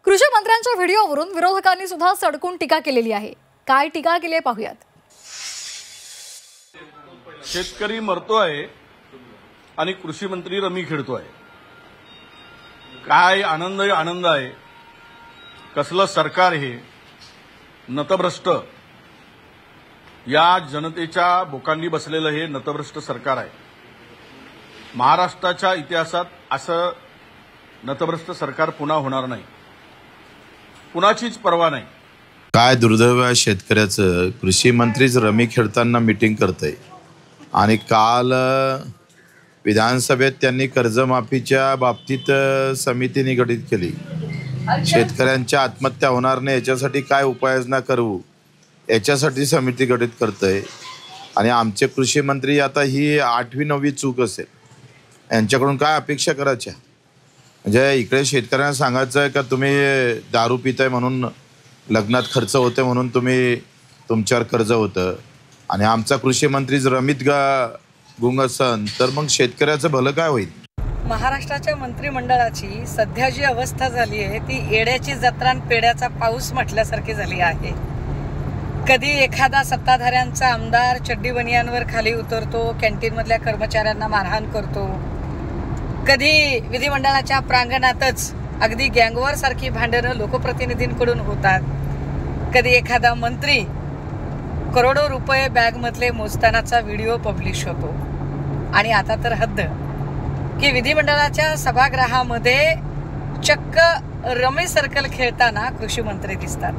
कृषी मंत्र्यांच्या व्हिडिओवरून विरोधकांनी सुद्धा सडकून टीका केलेली आहे। काय टीका केली आहे पाहूयात। शेतकरी मरतोय आणि कृषी मंत्री रमी खेळतोय। काय आनंद आहे। कसलं सरकार हे नतभ्रष्ट, या जनतेच्या बोकांनी बसलेलं हे नतभ्रष्ट सरकार आहे। महाराष्ट्राच्या इतिहासात असं नतभ्रष्ट सरकार पुन्हा होणार नाही। कुणाचीच पर्वा नाही। काय दुर्दैव आहे शेतकऱ्याचं। कृषी मंत्रीच रमी खेळताना मीटिंग करतय आणि काल विधानसभेत त्यांनी कर्जमाफीच्या बाबतीत समिती निगडित केली। शेतकऱ्यांच्या आत्महत्या होणार नाही याच्यासाठी काय उपाययोजना करू याच्यासाठी समिती गठीत करतय। आणि आमचे कृषी मंत्री आता ही 8वी 9वी चूक असेल, यांच्याकडून काय अपेक्षा करायच्या? म्हणजे इकडे शेतकऱ्यांना सांगायचं आहे का तुम्ही दारू पिताय म्हणून लग्नात खर्च होते म्हणून तुमच्यावर कर्ज होतं, आणि आमचा कृषी मंत्री रमीत गुंग असन तर मग शेतकऱ्याचं भलं काय होईल? महाराष्ट्राच्या मंत्रिमंडळाची सध्या जी अवस्था झाली आहे ती येड्याची जत्रा आणि पेड्याचा पाऊस म्हटल्यासारखी झाली आहे। कधी एखादा सत्ताधाऱ्यांचा आमदार चड्डी बनियांवर खाली उतरतो, कॅन्टीनमधल्या कर्मचाऱ्यांना मारहाण करतो, कधी विधिमंडळाच्या प्रांगणातच अगदी गँगवॉर सारखी भांडणं लोकप्रतिनिधींकडून होतात, कधी एखादा मंत्री करोडो रुपये बॅगमधले मोजतानाचा व्हिडिओ पब्लिश होतो, आणि आता तर हद्द की विधिमंडळाच्या सभागृहामध्ये चक्क रमी सर्कल खेळताना कृषी मंत्री दिसतात।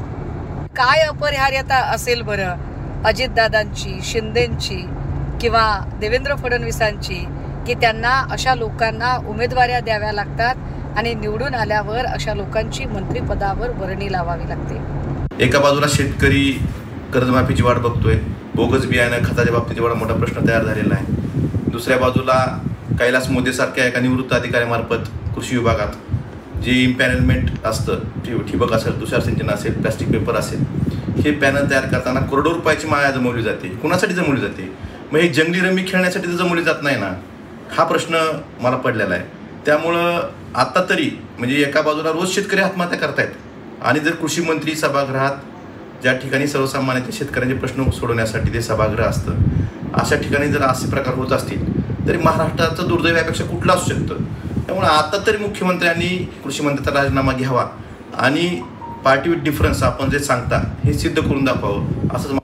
काय अपरिहार्यता असेल बरं अजितदादांची, शिंदेंची किंवा देवेंद्र फडणवीसांची की त्यांना अशा लोकांना उमेदवाऱ्या द्याव्या लागतात आणि निवडून आल्यावर अशा लोकांची मंत्रिपदावर वर्णी लावावी लागते। एका बाजूला शेतकरी कर्जमाफीची वाट बघतोय, बोगस बियाणं खताच्या बाबतीत एवढा मोठा प्रश्न तयार झालेला आहे। दुसऱ्या बाजूला कैलास मोदीसारख्या एका निवृत्त अधिकाऱ्यामार्फत कृषी विभागात जे इम्पॅनलमेंट असतं, ठिबक असेल, तुषार सिंचन असेल, प्लास्टिक पेपर असेल, हे पॅनल तयार करताना करोडो रुपयाची माया जमवली जाते। कुणासाठी जमवली जाते? मग हे जंगली रमी खेळण्यासाठी तर जमवली जात नाही ना, हा प्रश्न मला पडलेला आहे। त्यामुळं आता तरी म्हणजे एका बाजूला रोज शेतकरी आत्महत्या करतायत आणि जर कृषी मंत्री सभागृहात ज्या ठिकाणी सर्वसामान्य शेतकऱ्यांचे प्रश्न सोडवण्यासाठी ते सभागृह असतं, अशा ठिकाणी जर असे प्रकार होत असतील तरी महाराष्ट्राचं दुर्दैव यापेक्षा कुठलं असू शकतं। त्यामुळे आता तरी मुख्यमंत्र्यांनी कृषी मंत्र्याचा राजीनामा घ्यावा आणि पार्टी विथ डिफरन्स आपण जे सांगता हे सिद्ध करून दाखवावं असं